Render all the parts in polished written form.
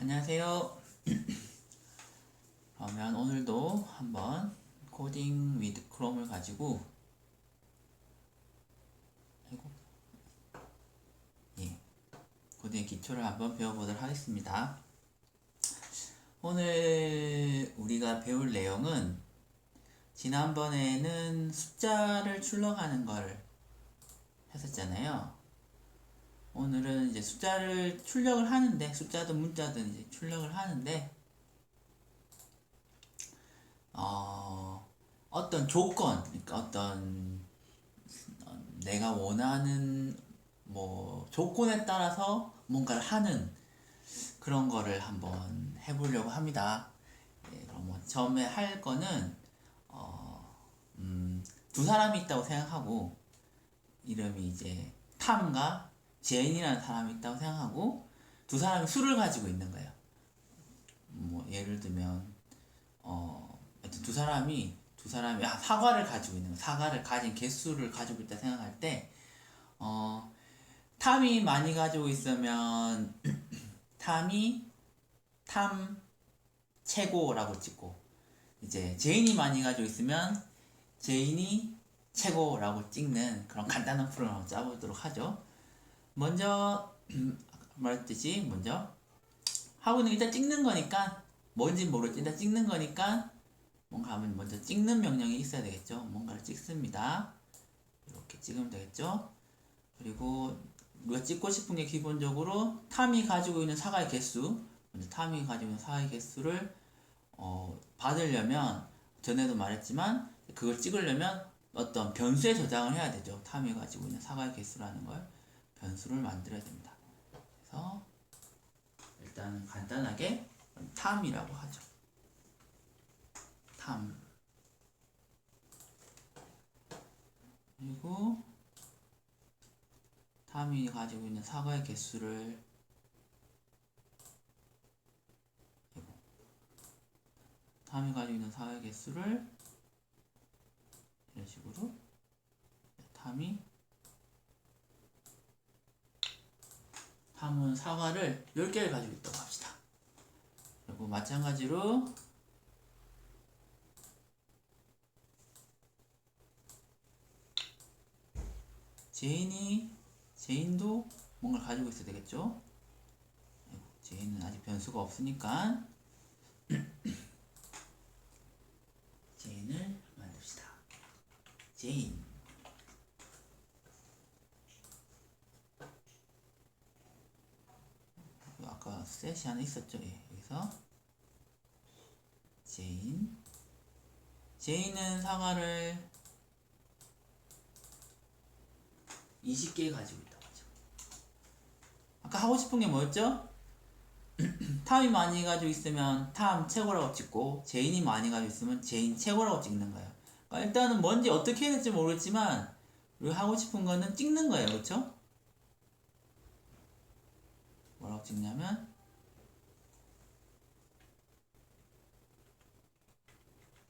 안녕하세요. 그러면 오늘도 한번 코딩 위드 크롬을 가지고 아이고, 예, 코딩의 기초를 한번 배워보도록 하겠습니다. 오늘 우리가 배울 내용은 지난번에는 숫자를 출력하는 걸 했었잖아요. 오늘은 이제 숫자를 출력을 하는데, 숫자든 문자든 이제 출력을 하는데 어떤 조건, 그러니까 어떤 내가 원하는 조건에 따라서 뭔가를 하는 그런 거를 한번 해보려고 합니다. 예, 그럼 처음에 할 거는 두 사람이 있다고 생각하고, 이름이 이제 탐과 제인이라는 사람이 있다고 생각하고, 두 사람이 술을 가지고 있는 거예요. 예를 들면 하여튼 두 사람이 사과를 가지고 있는 거예요. 사과를 가진 개수를 가지고 있다 생각할 때 탐이 많이 가지고 있으면 탐 최고라고 찍고, 이제 제인이 많이 가지고 있으면 제인이 최고라고 찍는 그런 간단한 프로그램을 한번 짜보도록 하죠. 먼저 말했듯이 먼저 하고는 일단 찍는 거니까, 뭔지 모르지 일단 찍는 거니까 뭔가 하면 먼저 찍는 명령이 있어야 되겠죠. 뭔가를 찍습니다. 이렇게 찍으면 되겠죠. 그리고 우리가 찍고 싶은 게 기본적으로 탐이 가지고 있는 사과의 개수, 먼저 탐이 가지고 있는 사과의 개수를 받으려면, 전에도 말했지만 그걸 찍으려면 어떤 변수에 저장을 해야 되죠. 탐이 가지고 있는 사과의 개수라는 걸 변수를 만들어야 됩니다. 그래서 일단은 간단하게 탐이라고 하죠. 탐. 그리고 탐이 가지고 있는 사과의 개수를 탐이 가지고 있는 사과의 개수를 이런 식으로 탐은 사과를 10개를 가지고 있다고 합시다. 그리고 마찬가지로 제인도 뭔가를 가지고 있어야 되겠죠. 제인은 아직 변수가 없으니까 제인을 만듭시다. 제인. 아까 셋이 하나 있었죠. 예, 여기서 제인은 사과를 20개 가지고 있다고 하죠. 아까 하고 싶은 게 뭐였죠? 탐이 많이 가지고 있으면 탐 최고라고 찍고, 제인이 많이 가지고 있으면 제인 최고라고 찍는 거예요. 그러니까 일단은 뭔지 어떻게 해야 될지 모르겠지만 우리가 하고 싶은 거는 찍는 거예요. 그렇죠? 뭐라고 찍냐면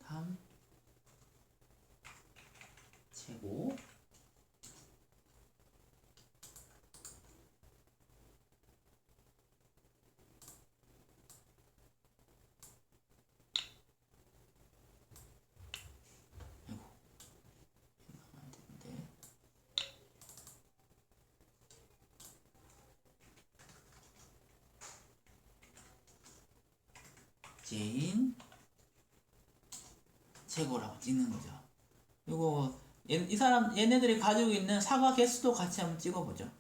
탐 최고, 제인 최고라고 찍는 거죠. 그리고 얘네들이 가지고 있는 사과 개수도 같이 한번 찍어보죠.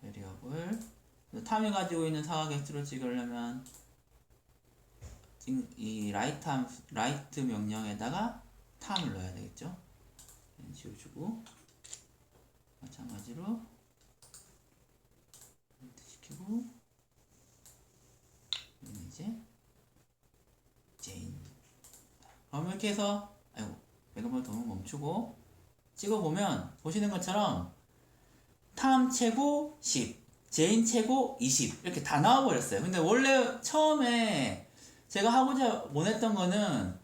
베리어블 탐이 가지고 있는 사과 개수를 찍으려면 이 라이트 명령에다가 탐을 넣어야 되겠죠. 지워주고, 마찬가지로 시키고, 이제 제인. 그럼 이렇게 해서 백업을 더 멈추고 찍어보면 보시는 것처럼 탐 최고 10, 제인 최고 20 이렇게 다 나와버렸어요. 근데 원래 처음에 제가 하고자 원했던 거는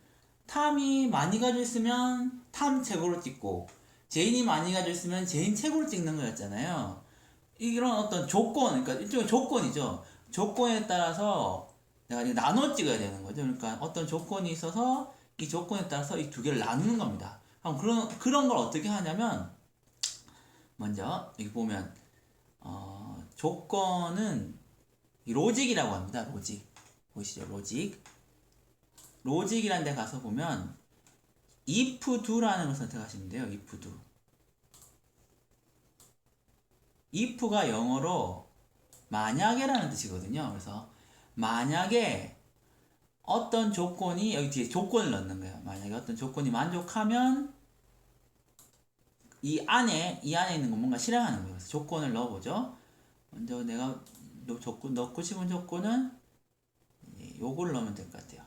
탐이 많이 가지고 있으면 탐 최고로 찍고 제인이 많이 가지고 있으면 제인 최고로 찍는 거였잖아요. 이런 어떤 조건, 그러니까 일종의 조건이죠. 조건에 따라서 내가 이제 나눠 찍어야 되는 거죠. 그러니까 어떤 조건이 있어서 이 조건에 따라서 이 두 개를 나누는 겁니다. 그럼 그런 걸 어떻게 하냐면 먼저 여기 보면 조건은 로직이라고 합니다. 로직 보이시죠? 로직이라는 데 가서 보면 if do라는 걸 선택하시면 돼요. if do. if가 영어로 만약에라는 뜻이거든요. 그래서 만약에 어떤 조건이 여기 뒤에 조건을 넣는 거예요. 만약에 어떤 조건이 만족하면 이 안에 있는 거 뭔가 실행하는 거예요. 그래서 조건을 넣어보죠. 먼저 내가 조건 넣고 싶은 조건은 요걸 넣으면 될 것 같아요.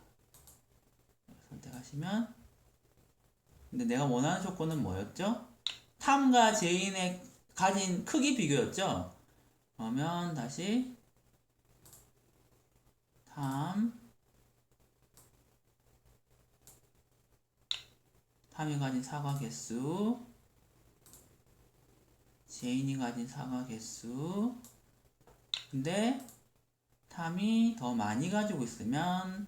선택하시면 근데 내가 원하는 조건은 뭐였죠? 탐과 제인의 가진 크기 비교였죠? 그러면 다시 탐이 가진 사과 개수, 제인이 가진 사과 개수. 근데 탐이 더 많이 가지고 있으면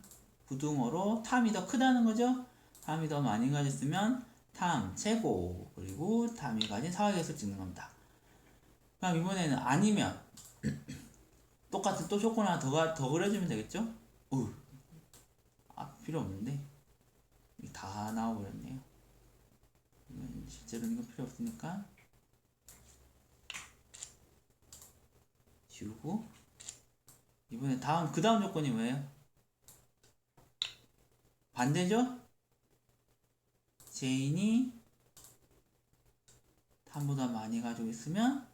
부등호로 탐이 더 크다는 거죠. 탐이 더 많이 가지고 있으면 탐 최고, 그리고 탐이 가진 사과 개수 찍는 겁니다. 그럼 이번에는 아니면 똑같은 또 조건 하나 더 그려주면 되겠죠? 필요 없는데 다 나와버렸네요. 실제로는 이건 필요 없으니까 지우고 이번에 그 다음 조건이 뭐예요? 반대죠? 제인이 탐보다 많이 가지고 있으면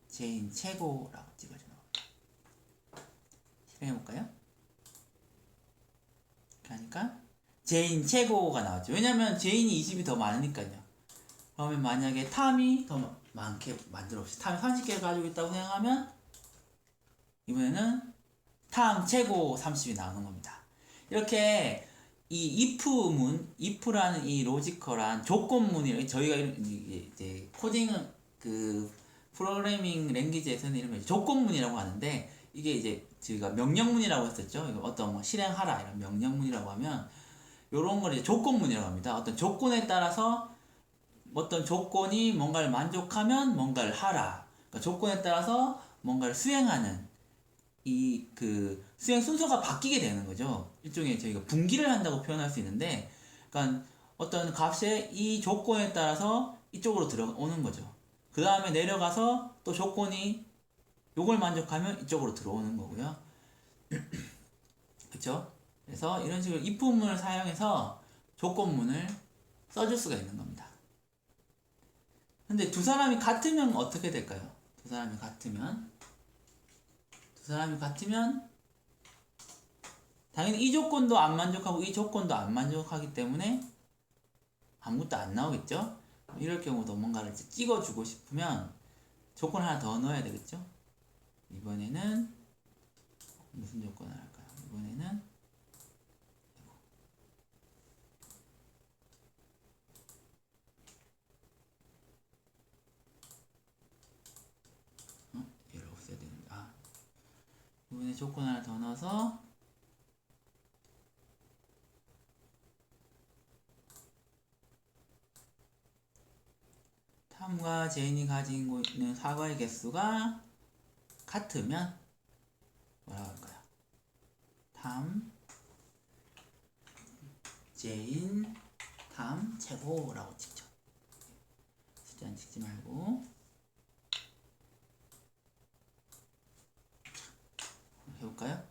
제인 최고라고 찍어주는 겁니다. 실행해볼까요? 그러니까 제인 최고가 나왔죠. 왜냐면 제인이 20이 더 많으니까요. 그러면 만약에 탐이 더 많게 만들어 봅시다. 탐이 30개를 가지고 있다고 생각하면 이번에는 탐 최고 30이 나오는 겁니다. 이렇게 이 if라는 이 로지컬한 조건문이 저희가 이제 코딩은 그 프로그래밍 랭귀지에서는 이런 조건문이라고 하는데 이게 이제 저희가 명령문이라고 했었죠. 이거 어떤 뭐 실행하라 이런 명령문이라고 하면 이런 걸 이제 조건문이라고 합니다. 어떤 조건에 따라서 어떤 조건이 뭔가를 만족하면 뭔가를 하라. 그러니까 조건에 따라서 뭔가를 수행하는 이 그 수행 순서가 바뀌게 되는 거죠. 일종의 저희가 분기를 한다고 표현할 수 있는데, 그러니까 어떤 값의 이 조건에 따라서 이쪽으로 들어오는 거죠. 그 다음에 내려가서 또 조건이 요걸 만족하면 이쪽으로 들어오는 거고요. 그쵸? 그래서 이런 식으로 if문을 사용해서 조건문을 써줄 수가 있는 겁니다. 근데 두 사람이 같으면 어떻게 될까요? 두 사람이 같으면 당연히 이 조건도 안 만족하고 이 조건도 안 만족하기 때문에 아무것도 안 나오겠죠? 이럴 경우도 뭔가를 찍어주고 싶으면 조건 하나 더 넣어야 되겠죠? 이번에는 무슨 조건을 할까요? 이번에는 얘를 없애야 되는데 이번에 조건 하나 더 넣어서 탐과 제인이 가지고 있는 사과의 개수가 같으면 뭐라고 할까요? 탐, 제인, 탐 최고라고 찍죠. 숫자는 찍지 말고 해볼까요?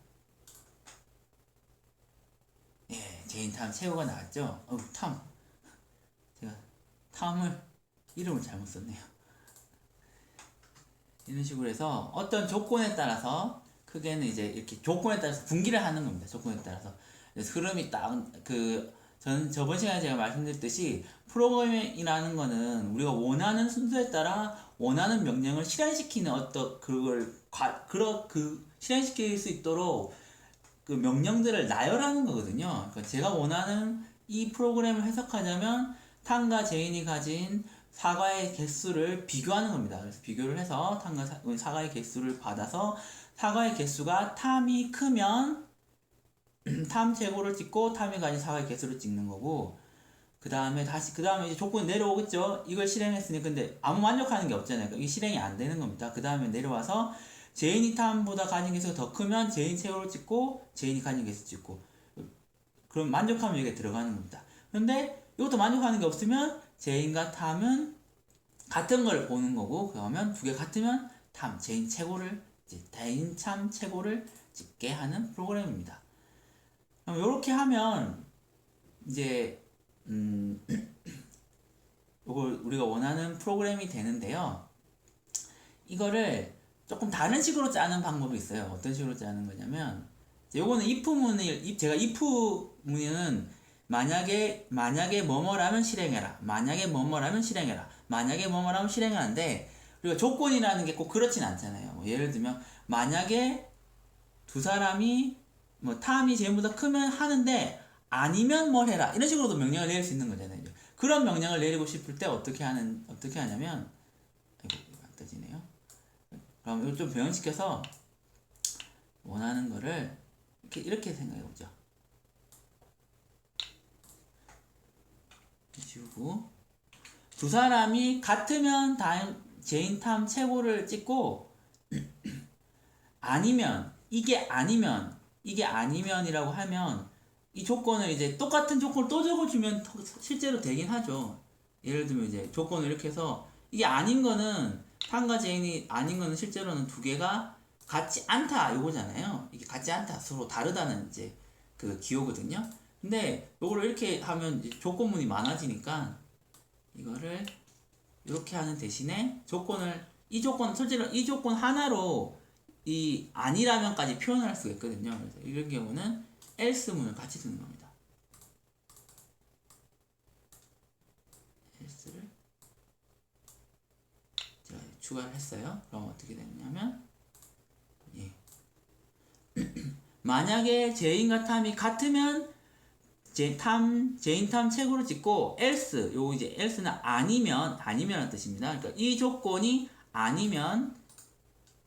예, 제인 탐 최고가 나왔죠? 제가 탐을 이름을 잘못 썼네요. 이런 식으로 해서 어떤 조건에 따라서 크게는 이제 이렇게 조건에 따라서 분기를 하는 겁니다. 조건에 따라서. 그래서 흐름이 저번 시간에 제가 말씀드렸듯이 프로그램이라는 거는 우리가 원하는 순서에 따라 원하는 명령을 실행시키는 어떤 그 실행시킬 수 있도록 그 명령들을 나열하는 거거든요. 그러니까 제가 원하는 이 프로그램을 해석하자면 탐과 제인이 가진 사과의 개수를 비교하는 겁니다. 그래서 비교를 해서 탐과 사과의 개수를 받아서 사과의 개수가 탐이 크면 탐 최고를 찍고 탐이 가진 사과의 개수를 찍는 거고, 그 다음에 이제 조건이 내려오겠죠. 이걸 실행했으니 근데 아무 만족하는 게 없잖아요. 이게 실행이 안 되는 겁니다. 그 다음에 내려와서 제인이 탐보다 가진 개수가 더 크면 제인 최고를 찍고 제인이 가진 개수 찍고, 그럼 만족하면 여기에 들어가는 겁니다. 근데 이것도 만족하는 게 없으면 제인과 탐은 같은 걸 보는 거고, 그러면 두 개 같으면 탐, 제인 최고를 제인 참 최고를 찍게 하는 프로그램입니다. 그럼 이렇게 하면 이제 이걸 우리가 원하는 프로그램이 되는데요. 이거를 조금 다른 식으로 짜는 방법이 있어요. 어떤 식으로 짜는 거냐면, 요거는 제가 if문은 만약에 뭐뭐라면 실행해라, 만약에 뭐뭐라면 실행해라, 만약에 뭐뭐라면 실행하는데, 우리가 조건이라는 게 꼭 그렇진 않잖아요. 뭐 예를 들면 만약에 두 사람이 뭐 탐이 제인보다 크면 하는데 아니면 뭘 해라, 이런 식으로도 명령을 내릴 수 있는 거잖아요. 그런 명령을 내리고 싶을 때 어떻게 하냐면, 이거 안 떠지네요. 그럼 이걸 좀 변형시켜서 원하는 거를 이렇게 생각해 보죠. 지우고, 두 사람이 같으면 제인 탐 최고를 찍고, 이게 아니면이라고 하면 이 조건을 이제 똑같은 조건을 또 적어주면 실제로 되긴 하죠. 예를 들면 이제 조건을 이렇게 해서 이게 아닌 거는 탐과 제인이 아닌 거는 실제로는 두 개가 같지 않다 이거잖아요. 이게 같지 않다, 서로 다르다는 이제 그 기호거든요. 근데 요거를 이렇게 하면 이제 조건문이 많아지니까 이거를 이렇게 하는 대신에 실제로 이 조건 하나로 이 아니라면까지 표현을 할 수가 있거든요. 그래서 이런 경우는 else문을 같이 쓰는 겁니다. else를 제가 추가를 했어요. 그럼 어떻게 되냐면, 예. 만약에 제인과 탐이 같으면 제인 탐 최고를 찍고, else, 요거 이제 else는 아니면이라는 뜻입니다. 그러니까 이 조건이 아니면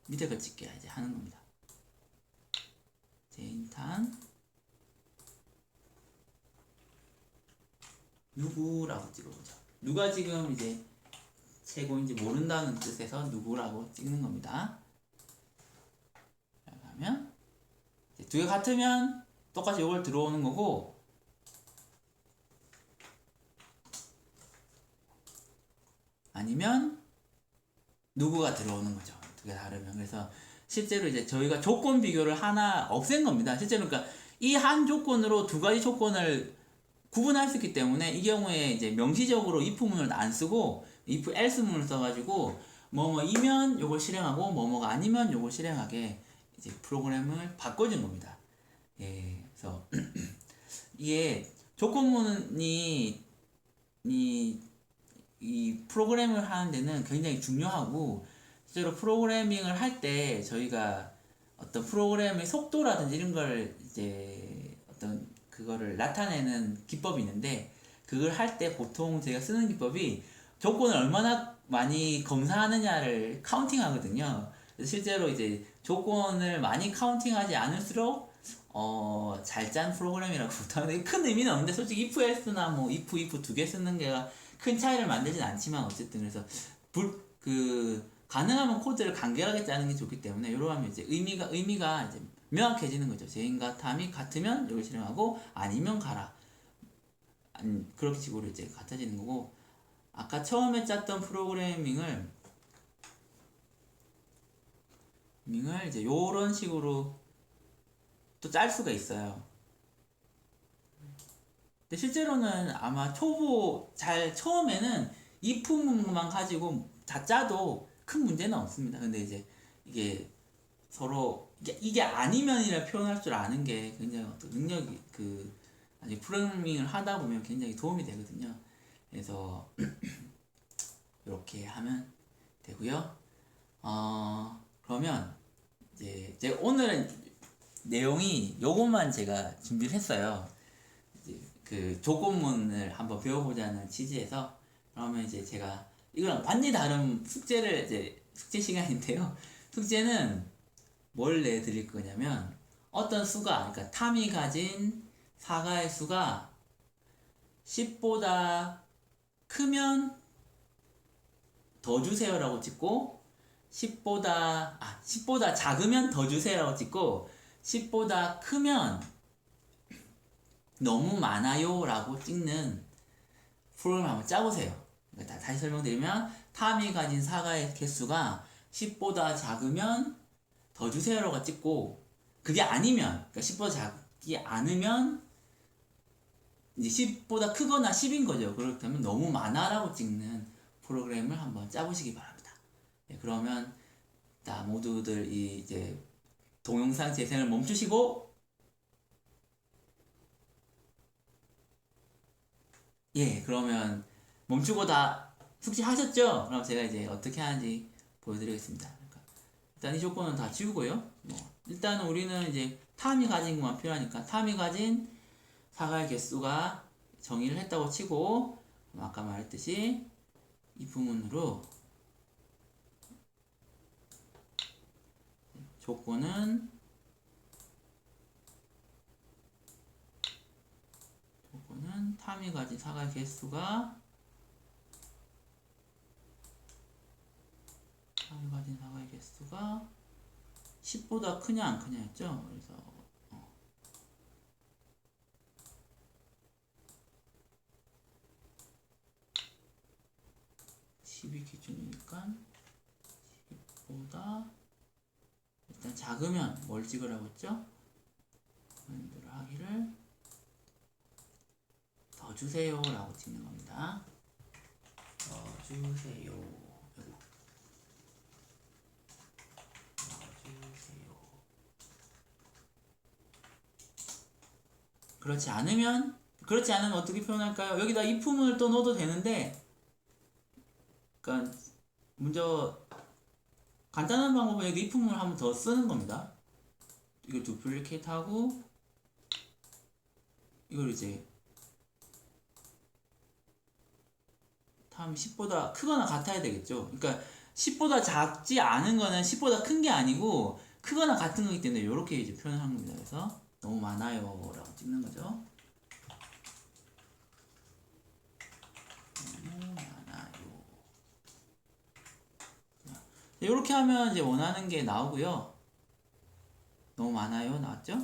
밑에 거 찍게 이제 하는 겁니다. 제인 탐 누구라고 찍어보죠. 누가 지금 이제 최고인지 모른다는 뜻에서 누구라고 찍는 겁니다. 그러면 두 개 같으면 똑같이 이걸 들어오는 거고, 아니면 누구가 들어오는 거죠. 두 개 다르면. 그래서 실제로 이제 저희가 조건 비교를 하나 없앤 겁니다. 실제로 그러니까 이 한 조건으로 두 가지 조건을 구분할 수 있기 때문에 이 경우에 이제 명시적으로 if문을 안 쓰고 if else문을 써가지고 뭐뭐이면 요걸 실행하고 뭐뭐가 아니면 요걸 실행하게 이제 프로그램을 바꿔준 겁니다. 예, 그래서 이게 조건문이 이 프로그램을 하는 데는 굉장히 중요하고, 실제로 프로그래밍을 할 때 저희가 어떤 프로그램의 속도라든지 이런 걸 이제 어떤 그거를 나타내는 기법이 있는데, 그걸 할 때 보통 제가 쓰는 기법이 조건을 얼마나 많이 검사하느냐를 카운팅 하거든요. 실제로 이제 조건을 많이 카운팅하지 않을수록 잘 짠 프로그램이라고 보통 큰 의미는 없는데, 솔직히 if else나 뭐 if 두 개 쓰는 게가 큰 차이를 만들진 않지만 어쨌든, 그래서 가능하면 코드를 간결하게 짜는 게 좋기 때문에 이러고 하면 이제 의미가 이제 명확해지는 거죠. 제인과 탐이 같으면 이걸 실행하고 아니면 가라. 그렇게 식으로 이제 같아지는 거고, 아까 처음에 짰던 프로그래밍을 이제 요런 식으로 또 짤 수가 있어요. 근데 실제로는 아마 처음에는 if문만 가지고 다 짜도 큰 문제는 없습니다. 근데 이제 이게 서로 이게 아니면이라 표현할 줄 아는 게 굉장히 어떤 능력이 아직 프로그래밍을 하다 보면 굉장히 도움이 되거든요. 그래서 이렇게 하면 되고요. 그러면 이제 오늘은 내용이 요것만 제가 준비를 했어요. 이제 그 조건문을 한번 배워보자는 취지에서. 그러면 이제 제가 이거랑 완전히 다른 숙제를 이제 숙제 시간인데요. 숙제는 뭘 내드릴 거냐면 어떤 수가, 그러니까 탐이 가진 사과의 수가 10보다 크면 더 주세요라고 찍고 10보다 작으면 더 주세요라고 찍고 10보다 크면 너무 많아요라고 찍는 프로그램을 한번 짜보세요. 그러니까 다시 설명드리면 탐이 가진 사과의 개수가 10보다 작으면 더 주세요라고 찍고, 그게 아니면, 그러니까 10보다 작지 않으면 이제 10보다 크거나 10인 거죠. 그렇다면 너무 많아라고 찍는 프로그램을 한번 짜보시기 바랍니다. 네, 그러면 다 모두들 이제 동영상 재생을 멈추시고, 예, 그러면 멈추고 다 숙지하셨죠? 그럼 제가 이제 어떻게 하는지 보여드리겠습니다. 그러니까 일단 이 조건은 다 지우고요. 일단은 우리는 이제 탐이 가진 것만 필요하니까 탐이 가진 사과의 개수가 정의를 했다고 치고, 아까 말했듯이 이 부문으로 조건은 탐이 가진 사과의 개수가 10보다 크냐 안 크냐 했죠. 그래서 10이 기준이니까 10보다 일단 작으면 뭘 찍으라고 했죠? 만들어 하기를 더 주세요 라고 찍는 겁니다. 더 주세요. 그렇지 않으면 어떻게 표현할까요? 여기다 if문을 또 넣어도 되는데, 그러니까 먼저 간단한 방법은 여기 if문을 한번 더 쓰는 겁니다. 이걸 두플리케이트 하고 이걸 이제 다음 10보다 크거나 같아야 되겠죠. 그러니까 10보다 작지 않은 거는 10보다 큰 게 아니고 크거나 같은 거기 때문에 이렇게 이제 표현을 한 겁니다. 그래서 너무 많아요 라고 찍는 거죠. 너무 많아요. 이렇게 하면 이제 원하는 게 나오고요. 너무 많아요 나왔죠?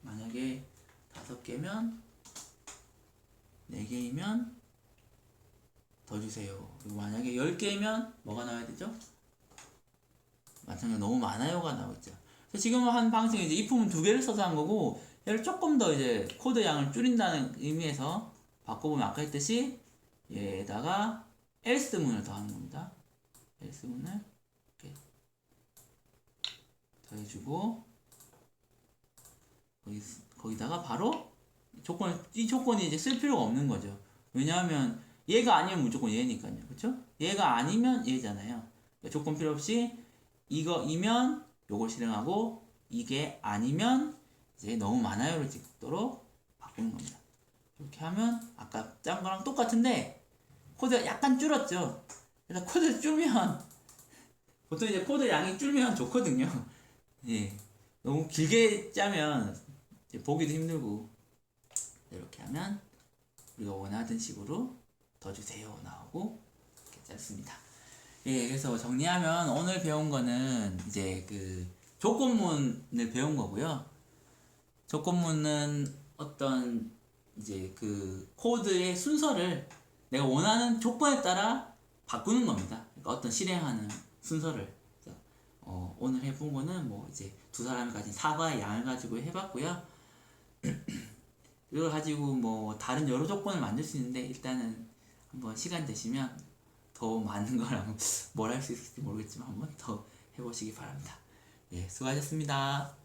만약에 5개면 4개이면 더 주세요. 그리고 만약에 10개이면 뭐가 나와야 되죠? 마찬가지로 너무 많아요가 나오겠죠. 그래서 지금 한 방식은 이제 if문 2개를 써서 한 거고, 얘를 조금 더 이제 코드 양을 줄인다는 의미에서 바꿔보면 아까 했듯이 얘에다가 else 문을 더하는 겁니다. else 문을 이렇게 더해주고, 거기다가 바로 이 조건이 이제 쓸 필요가 없는 거죠. 왜냐하면 얘가 아니면 무조건 얘니까요. 그쵸? 얘가 아니면 얘잖아요. 그러니까 조건 필요 없이 이거이면 요걸 실행하고, 이게 아니면 이제 너무 많아요를 찍도록 바꾸는 겁니다. 이렇게 하면 아까 짠 거랑 똑같은데 코드가 약간 줄었죠. 그래서 코드 줄면 보통 이제 코드 양이 줄면 좋거든요. 예, 너무 길게 짜면 이제 보기도 힘들고, 이렇게 하면 우리가 원하던 식으로 더 주세요 나오고 이렇게 짧습니다. 예, 그래서 정리하면 오늘 배운 거는 이제 그 조건문을 배운 거고요. 조건문은 어떤 이제 그 코드의 순서를 내가 원하는 조건에 따라 바꾸는 겁니다. 그러니까 어떤 실행하는 순서를. 오늘 해본 거는 뭐 이제 두 사람이 가진 사과의 양을 가지고 해봤고요. 이걸 가지고 뭐 다른 여러 조건을 만들 수 있는데, 일단은 한번 시간 되시면 더 많은 거랑 뭘 할 수 있을지 모르겠지만 한번 더 해보시기 바랍니다. 예, 수고하셨습니다.